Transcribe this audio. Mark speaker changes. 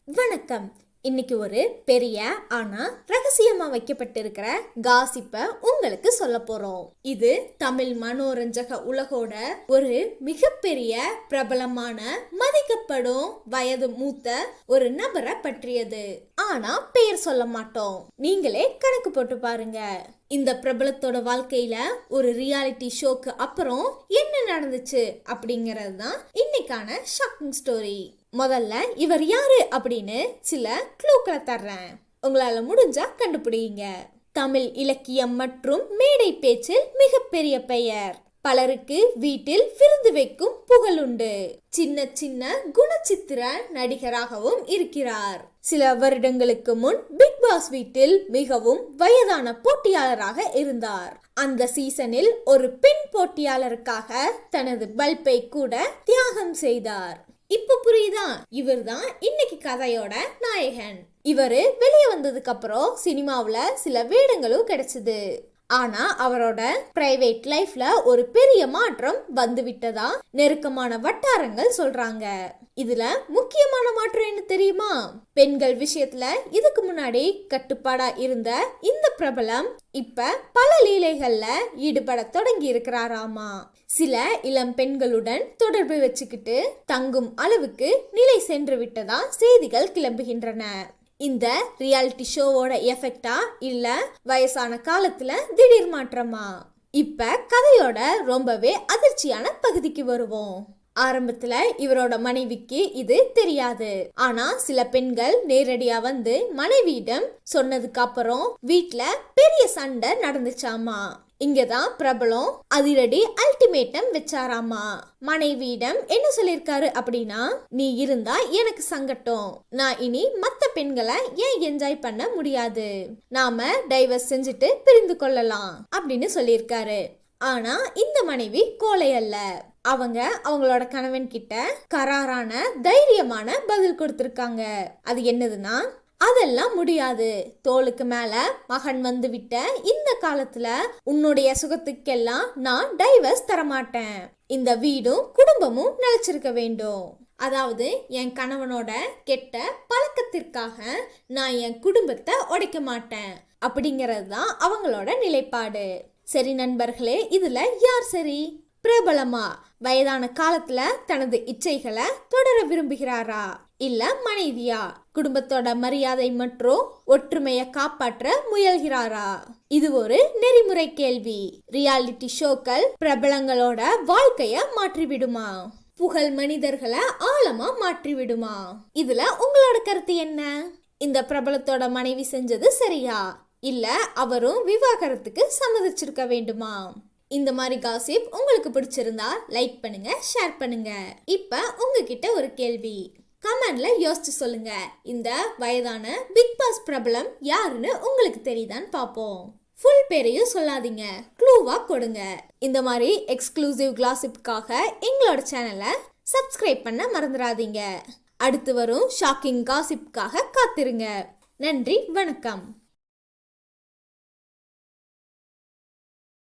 Speaker 1: வணக்கம். இன்னைக்கு ஒரு பெரிய ஆனா ரகசியமா வைக்கப்பட்டிருக்கிற காசிப்ப உங்களுக்கு சொல்ல போறோம். இது தமிழ் மனோரஞ்சக உலகோட ஒரு மிகப்பெரிய பிரபலமான மதிக்கப்படும் வயது மூத்த ஒரு நபரை பற்றியது. ஆனா பெயர் சொல்ல மாட்டோம். நீங்களே கணக்கு போட்டு பாருங்க. இந்த பிரபலத்தோட வாழ்க்கையில ஒரு ரியாலிட்டி ஷோக்கு அப்புறம் என்ன நடந்துச்சு அப்படிங்கறது தான் இன்னைக்கான ஷாக்கிங் ஸ்டோரி. முதல்ல இவர் யாரு அப்படின்னு சில க்ளூக்களை தர்றேன். உங்களால முடிஞ்சா கண்டுபிடிங்க. தமிழ் இலக்கியம் மற்றும் மேடை பேச்சில் மிகப்பெரிய பெயர். பலருக்கு வீட்டில் விருந்து வைக்கும் புகழுண்டு. சின்ன சின்ன குணச்சித்திர நடிகராகவும் இருக்கிறார். சில வருடங்களுக்கு முன் பிக் பாஸ் வீட்டில் மிகவும் வயதான போட்டியாளராக இருந்தார். அந்த சீசனில் ஒரு பெண் போட்டியாளருக்காக தனது பல்பை கூட தியாகம் செய்தார். இப்ப புரியுதா? இவர்தான் இன்னைக்கு கதையோட நாயகன். இவரு வெளியே வந்ததுக்கு அப்புறம் சினிமாவுல சில வேடங்களும் கிடைச்சது. ஆனா அவரோட பிரைவேட் லைஃப்ல ஒரு பெரிய மாற்றம் வந்து விட்டதா நெருக்கமான வட்டாரங்கள் சொல்றாங்க. இதுல முக்கியமான மாற்றம் என்ன தெரியுமா? பெண்கள் விஷயத்துல இதுக்கு முன்னாடி கட்டுப்பாடா இருந்த இந்த பிரபலம் இப்ப பல லீலைகள்ல ஈடுபட தொடங்கி இருக்கிறாராமா. சில இளம் பெண்களுடன் தொடர்பு வச்சுக்கிட்டு தங்கும் அளவுக்கு நிலை சென்று விட்டதா செய்திகள் கிளம்புகின்றன. இந்த ரியாலிட்டி ஷோவோட எஃபெக்டா இல்ல வயசான காலத்துல திடீர் மாற்றமா? இப்ப கதையோட ரொம்பவே அதிர்ச்சியான பகுதிக்கு வருவோம். ஆரம்பத்துல இவரோட மனைவிக்கு இது தெரியாது. ஆனா சில பெண்கள் நேரடியா வந்து மனைவியிடம் சொன்னதுக்கு அப்புறம் வீட்ல பெரிய சண்டை நடந்துச்சாமா. இங்கதான் பிரபலம் அதிரடி அல்டிமேட்டம் வச்சாராமா. மனைவியிடம் என்ன சொல்லிருக்காரு அப்படின்னா, நீ இருந்தா எனக்கு சங்கட்டம், நான் இனி மத்த பெண்களை ஏன் என்ஜாய் பண்ண முடியாது, நாம டைவர்ஸ் செஞ்சுட்டு பிரிந்து கொள்ளலாம் அப்படின்னு சொல்லியிருக்காரு. ஆனா இந்த மனைவி கோழை அல்ல. அவங்க அவங்களோட கணவன் கிட்ட கராரான தைரியமான பதில் கொடுத்திருக்காங்க. அது என்னதுன்னா, அதெல்லாம் முடியாது, தோளுக்கு மேல மகன் வந்து விட்ட இந்த காலத்துல உன்னுடைய சுகத்துக்கெல்லாம் நான் டைவர்ஸ் தரமாட்டேன். இந்த வீடும் குடும்பமும் நிலைச்சிருக்க வேண்டும். அதாவது என் கணவனோட கெட்ட பழக்கத்திற்காக நான் என் குடும்பத்தை உடைக்க மாட்டேன் அப்படிங்கிறது தான் அவங்களோட நிலைப்பாடு. சரி நண்பர்களே, இதுல யார் சரி? பிரபலமா வயதான காலத்துல தனது இச்சைகளை தொடர விரும்புகிறாரா, இல்ல மனைவியா குடும்பத்தோட மரியாதை மற்றும் ஒற்றுமையை காப்பாற்ற முயல்கிறாரா? இது ஒரு நெறிமுறை கேள்வி. ரியாலிட்டி ஷோக்கள் பிரபலங்களோட வாழ்க்கைய மாற்றிவிடுமா? புகழ் மனிதர்களை ஆழமா மாற்றிவிடுமா? இதுல உங்களோட கருத்து என்ன? இந்த பிரபலத்தோட மனைவி செஞ்சது சரியா, இல்ல அவரும் விவாகரத்துக்கு சம்மதிச்சிருக்க வேண்டுமா? இந்த மாதிரி காசிப் உங்களுக்கு பிடிச்சிருந்தா லைக் பண்ணுங்க, ஷேர் பண்ணுங்க. இப்ப உங்ககிட்ட ஒரு கேள்வி, கமெண்ட்ல யோசிச்சு சொல்லுங்க. இந்த வயதான பிக் பாஸ் பிரபலம் யாருன்னு உங்களுக்கு தெரியுதான்னு பாப்போம். ஃபுல் பேரையும் சொல்லாதீங்க, க்ளூவா கொடுங்க. இந்த மாதிரி எக்ஸ்க்ளூசிவ் காசிப்காக எங்களோட சேனலை சப்ஸ்கிரைப் பண்ண மறந்துடாதீங்க. அடுத்து வரும் ஷாக்கிங் காசிப்காக காத்திருங்க. நன்றி, வணக்கம்.